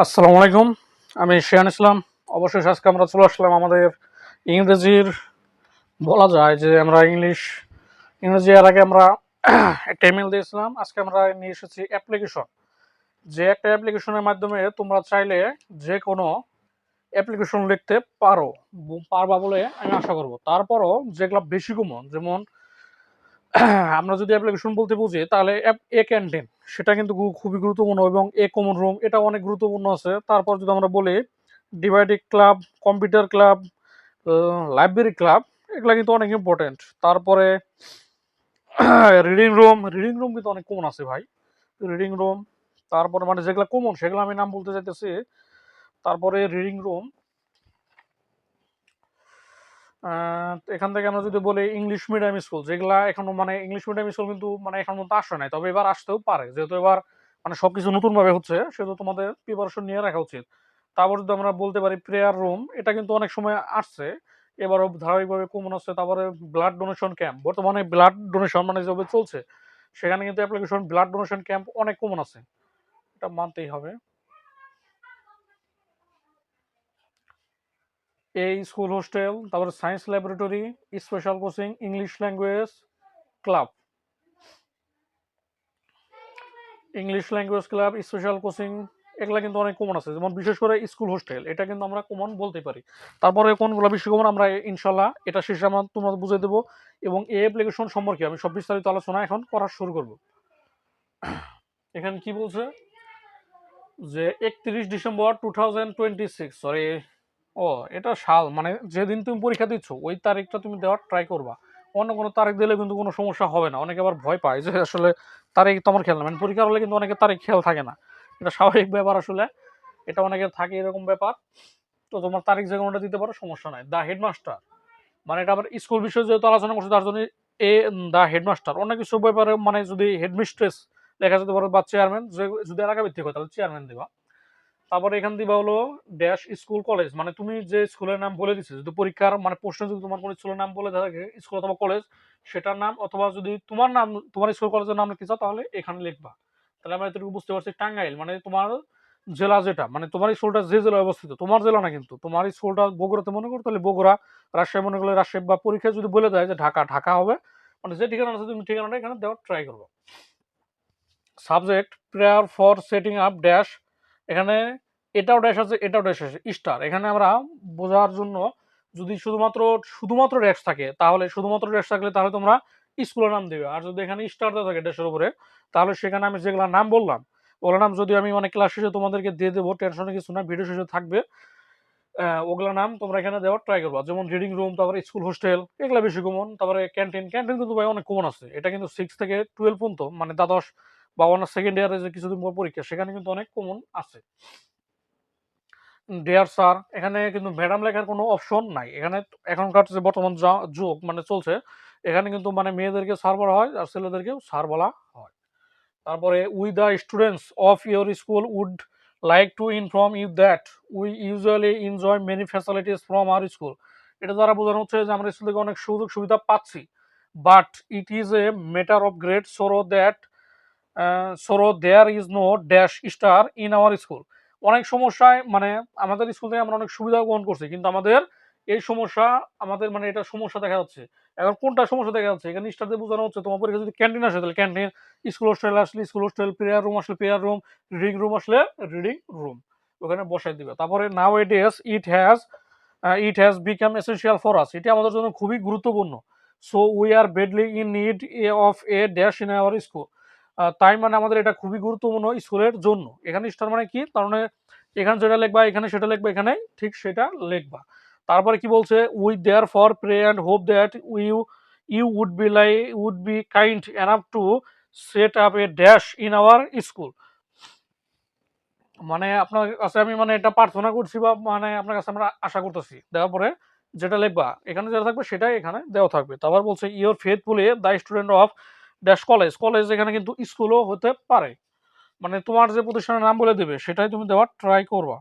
আসসালামু আলাইকুম। আমি শিহান ইসলাম। অবশেষে আজকে আমরা চলে আসলাম আমাদের ইংরেজির বলা যায় যে আমরা ইংরেজি এর আগে আমরা একটা ইমেল দিয়েছিলাম। আজকে আমরা নিয়ে এসেছি অ্যাপ্লিকেশন। যে একটা অ্যাপ্লিকেশনের মাধ্যমে তোমরা চাইলে যে কোনো অ্যাপ্লিকেশন লিখতে পারো, পারবা বলে আমি আশা করব। তারপরও যেগুলো বেশি কমন, যেমন আমরা যদি অ্যাপ্লিকেশন বলতে বুঝি তাহলে এ ক্যান্টিন, সেটা কিন্তু খুবই গুরুত্বপূর্ণ, এবং এ কমন রুম এটা অনেক গুরুত্বপূর্ণ আছে। তারপর যদি আমরা বলি dividing club, computer club, library club, এগুলো কিন্তু অনেক ইম্পর্টেন্ট। তারপরে রিডিং রুম কিন্তু অনেক কমন আছে ভাই, রিডিং রুম। তারপরে মানে যেগুলো কমন সেগুলো আমি নাম বলতে চাইতেছি। তারপরে রিডিং রুম, এখান থেকে আমরা যদি বলি ইংলিশ মিডিয়াম স্কুল, যেগুলা এখনো মানে ইংলিশ মিডিয়াম স্কুল কিন্তু মানে এখন মতো আসে নাই, তবে এবার আসতেও পারে, যেহেতু এবার মানে সবকিছু নতুন ভাবে হচ্ছে, সেহেতু তোমাদের প্রিপারেশন নিয়ে রাখা উচিত। তারপর যদি আমরা বলতে পারি প্রেয়ার রুম, এটা কিন্তু অনেক সময় আসছে, এবারও ধারাবাহিকভাবে কমন আছে। তারপরে ব্লাড ডোনেশন ক্যাম্প, বর্তমানে ব্লাড ডোনেশন মানে যেভাবে চলছে, সেখানে কিন্তু অ্যাপ্লিকেশন ব্লাড ডোনেশন ক্যাম্প অনেক কমন আছে, এটা মানতেই হবে। এই স্কুল হোস্টেল, তারপরে science laboratory, special coaching, English language club, English language club, special coaching, এগুলা কিন্তু অনেক কমন আছে। যেমন বিশেষ করে স্কুল হোস্টেল, এটা কিন্তু আমরা কমন বলতে পারি। তারপরে কোনগুলো বেশি কমন আমরা ইনশাল্লাহ এটা শেষে আমরা তোমরা বুঝে দেবো, এবং এই অ্যাপ্লিকেশন সম্পর্কে আমি সব বিস্তারিত আলোচনা এখন করা শুরু করব। এখানে কি বলছে যে 31 ডিসেম্বর 2026, সরি, ও এটা সাল মানে যেদিন তুমি পরীক্ষা দিচ্ছ ওই তারিখটা তুমি দেওয়ার ট্রাই করবা। অন্য কোনো তারিখ দিলে কিন্তু কোনো সমস্যা হবে না। অনেকে আবার ভয় পায় যে আসলে তারিখ তোমার খেয়াল না, মানে পরীক্ষার হলে কিন্তু অনেকের তারিখ খেয়াল থাকে না, এটা স্বাভাবিক ব্যাপার আসলে, এটা অনেকের থাকে এরকম ব্যাপার। তো তোমার তারিখ যে কোনোটা দিতে পারো, সমস্যা নাই। দ্য হেডমাস্টার, মানে এটা আবার স্কুল বিষয়ে যেহেতু আলোচনা করছে তার জন্য এ দ্য হেডমাস্টার, অন্য কিছু ব্যাপারে মানে যদি হেডমিস্ট্রেস লেখা যেতে পারে বা চেয়ারম্যান, যদি এলাকা ভিত্তিক হয় তাহলে চেয়ারম্যান দিবা। তারপরে এখান দিবা হলো ড্যাশ স্কুল কলেজ, মানে তুমি যে স্কুলের নাম বলে দিচ্ছ, যদি পরীক্ষার মানে প্রশ্ন যদি তোমার কোনো স্কুলের নাম বলে থাকে, স্কুল অথবা কলেজ, সেটার নাম, অথবা যদি তোমার নাম, তোমার স্কুল কলেজের নাম লিখতে চাও তাহলে এখানে লিখবা। তাহলে আমরা এতটুকু বুঝতে পারছি। টাঙ্গাইল মানে তোমার জেলা, যেটা মানে তোমার স্কুলটা যে জেলায় অবস্থিত, তোমার জেলা না কিন্তু, তোমার স্কুলটা বগুড়াতে মনে করো তাহলে বগুড়া, রাজশাহী মনে করলে রাজশাহী, বা পরীক্ষায় যদি বলে দেয় যে ঢাকা, ঢাকা হবে। মানে যে ঠিকানা আছে তুমি ঠিকানাটা এখানে দেওয়ার ট্রাই করবো। Subject prayer for setting up dash, এখানে এটাও ড্যাশ আছে, এটাও ড্যাশ আছে, স্টার। এখানে আমরা বোঝার জন্য যদি শুধুমাত্র শুধুমাত্র ড্যাশ থাকে, তাহলে শুধুমাত্র ড্যাশ থাকলে তাহলে তোমরা স্কুলের নাম দিবে। আর যদি এখানে স্টার দেওয়া থাকে ড্যাশের উপরে, তাহলে সেখানে আমি যেগুলো নাম বললাম, ওগুলো নাম যদি আমি মানে ক্লাস শেষে তোমাদেরকে দিয়ে দেবো, টেনশনে কিছু না, ভিডিও শেষে থাকবে। ওগুলা নাম তোমরা এখানে দেওয়ার ট্রাই করবা। যেমন রিডিং রুম, তারপরে স্কুল হোস্টেল, এগুলো বেশি কমন। তারপরে ক্যান্টিন, ক্যান্টিন কিন্তু ভাই অনেক কমন আছে, এটা কিন্তু 6 থেকে 12 পর্যন্ত, মানে দ্বাদশ বা অনার্স সেকেন্ড ইয়ারে যে কিছুদিন পর পরীক্ষা, সেখানে কিন্তু অনেক কমন আছে। ডিয়ার স্যার, এখানে কিন্তু ম্যাডাম লেখার কোনো অপশন নাই এখানে। এখনকার যে বর্তমান যুগ মানে চলছে, এখানে কিন্তু মানে মেয়েদেরকে স্যার বলা হয় আর ছেলেদেরকেও স্যার বলা হয়। তারপরে we the students of your school would like to inform you that we usually enjoy many facilities from our school. এটা দ্বারা বোঝানো হচ্ছে যে আমরা স্কুল থেকে অনেক সুযোগ সুবিধা পাচ্ছি, but it is a matter of great sorrow there is no dash star in our school. অনেক সমস্যায় মানে আমাদের স্কুল থেকে আমরা অনেক সুবিধা গ্রহণ করছি, কিন্তু আমাদের এই সমস্যা, আমাদের মানে এটা সমস্যা দেখা যাচ্ছে। এখন কোনটা সমস্যা দেখা যাচ্ছে, এখানে স্টার দিয়ে বোঝানো হচ্ছে তোমার পরীক্ষা যদি ক্যান্টিন আসে তাহলে ক্যান্টিন, স্কুল হোস্টেল আসলে স্কুল হোস্টেল, প্রেয়ার রুম আসলে প্রেয়ার রুম, রিডিং রুম আসলে রিডিং রুম, ওখানে বসাই দিবে। তারপরে nowadays it has become essential for us, এটা আমাদের জন্য খুবই গুরুত্বপূর্ণ। So we are badly in need of a dash in our school, তাই মানে আমাদের এটা খুবই গুরুত্বপূর্ণ স্কুলের জন্য। এখানে স্টার মানে কি, তার মানে এখানে যেটা লিখবা এখানে সেটা লিখবা, এখানে ঠিক সেটা লিখবা। তারপরে কি বলছে, we therefore pray and hope that you would be kind enough to set up a dash in our school. মানে আপনার কাছে আমি মানে এটা প্রার্থনা করছি, বা মানে আপনার কাছে আমরা আশা করতেছি। দেওয়ার পরে যেটা লিখবা এখানে যেটা থাকবে সেটাই এখানে দেওয়া থাকবে। তারপর বলছে your faithfully the student of dash college, college এখানে কিন্তু স্কুলও হতে পারে, মানে তোমার যে প্রতিষ্ঠানের নাম বলে দেবে সেটাই তুমি দেওয়ার ট্রাই করবা।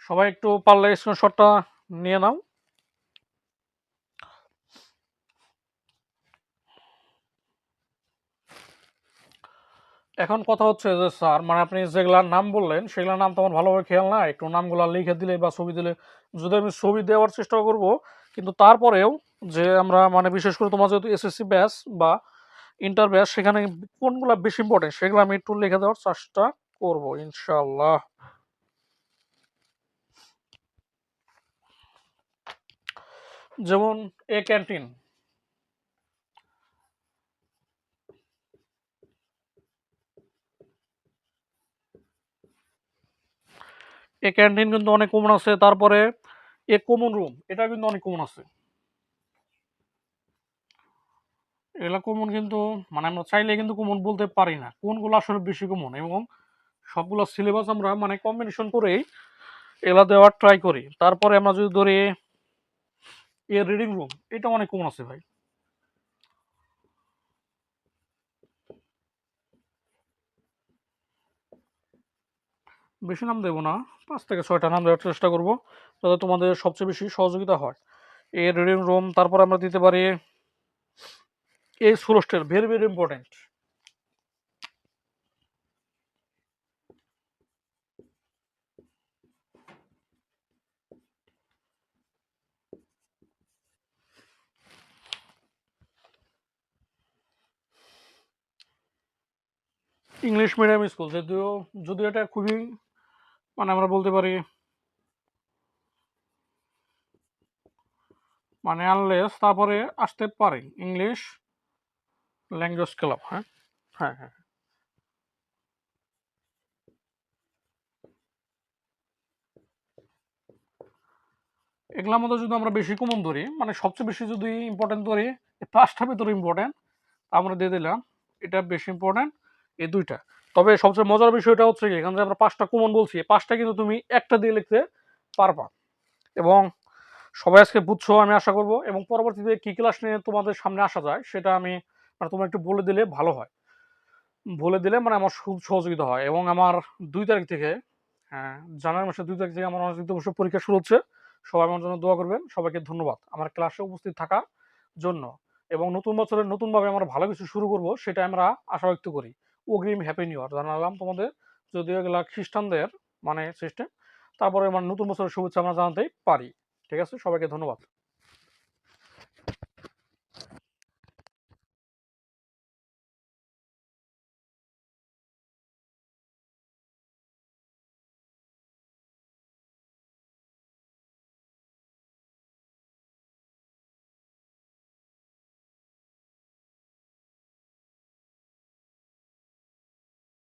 সবাই একটু পারলে স্ক্রিনশটটা নিয়ে নাও। এখন কথা হচ্ছে যে স্যার মানে আপনি যেগুলার নাম বললেন সেগুলোর নাম তো আমার ভালোভাবে খেয়াল না, একটু নামগুলো লিখে দিলে বা ছবি দিলে, যদি আমি ছবি দেওয়ার চেষ্টা করব, কিন্তু তারপরেও যে আমরা মানে বিশেষ করে তোমার যেহেতু এসএসসি ব্যাচ বা ইন্টার ব্যাচ, সেখানে কোনগুলো বেশি ইম্পর্টেন্ট সেগুলো আমি একটু লিখে দেওয়ার চেষ্টা করব ইনশাল্লাহ। যেমন এ ক্যান্টিন, এ ক্যান্টিন কিন্তু অনেক কমন আছে। তারপরে এ কমন রুম, এটা কিন্তু অনেক কমন আছে। এগুলা কমন কিন্তু মানে আমরা চাইলে কিন্তু কমন বলতে পারি না কোনগুলো আসলে বেশি কমন, এবং সবগুলো সিলেবাস আমরা মানে কম্বিনেশন করেই এগুলা দেওয়ার ট্রাই করি। তারপরে আমরা যদি ধরি এ রিডিং রুম, এটা অনেক কমন আছে ভাই। বেশি নাম দেবো না, 5 থেকে 6টা নাম দেওয়ার চেষ্টা করব যাতে তোমাদের সবচেয়ে বেশি সহযোগিতা হয়। এ রিডিং রুম, তারপর আমরা দিতে পারি এই সোলস্টেল, very very important. English medium school, যদিও যদিও এটা খুবই মানে আমরা বলতে পারি মানে আনলেস, তারপরে আসতে পারে ইংলিশ ল্যাঙ্গুয়েজ ক্লাব। হ্যাঁ, হ্যাঁ, হ্যাঁ। এগুলোর মধ্যে যদি আমরা বেশি কমন ধরি মানে সবচেয়ে বেশি যদি ইম্পর্টেন্ট ধরি, এই 5টার ভিতরে ইম্পর্টেন্ট আমরা দিয়ে দিলাম, এটা বেশি ইম্পর্টেন্ট এই 2টা। তবে সবচেয়ে মজার বিষয়টা হচ্ছে কি, এখানে যে আমরা 5টা কমন বলছি, এই 5টা কিন্তু তুমি একটা দিয়ে লিখতে পারবা। এবং সবাই আজকে বুঝছো আমি আশা করব, এবং পরবর্তীতে কি ক্লাস নিয়ে তোমাদের সামনে আসা যায় সেটা আমি মানে তোমরা একটু বলে দিলে ভালো হয়। বলে দিলে মানে আমার খুব সহযোগিতা হয়। এবং আমার 2 তারিখ থেকে, হ্যাঁ, জানুয়ারি মাসের 2 তারিখ থেকে আমার অনার্স দ্বিতীয় বর্ষ পরীক্ষা শুরু হচ্ছে। সবাই আমার জন্য দোয়া করবেন। সবাইকে ধন্যবাদ আমার ক্লাসে উপস্থিত থাকার জন্য। এবং নতুন বছরে নতুনভাবে আমরা ভালো কিছু শুরু করব সেটা আমরা আশা ব্যক্ত করি। অগ্রিম হ্যাপি নিউ ইয়ার জানালাম তোমাদের, যদিও এগুলা খ্রিস্টানদের মানে সিস্টেম। তারপরে মানে নতুন বছরের শুভেচ্ছা আমরা জানাতেই পারি। ঠিক আছে, সবাইকে ধন্যবাদ।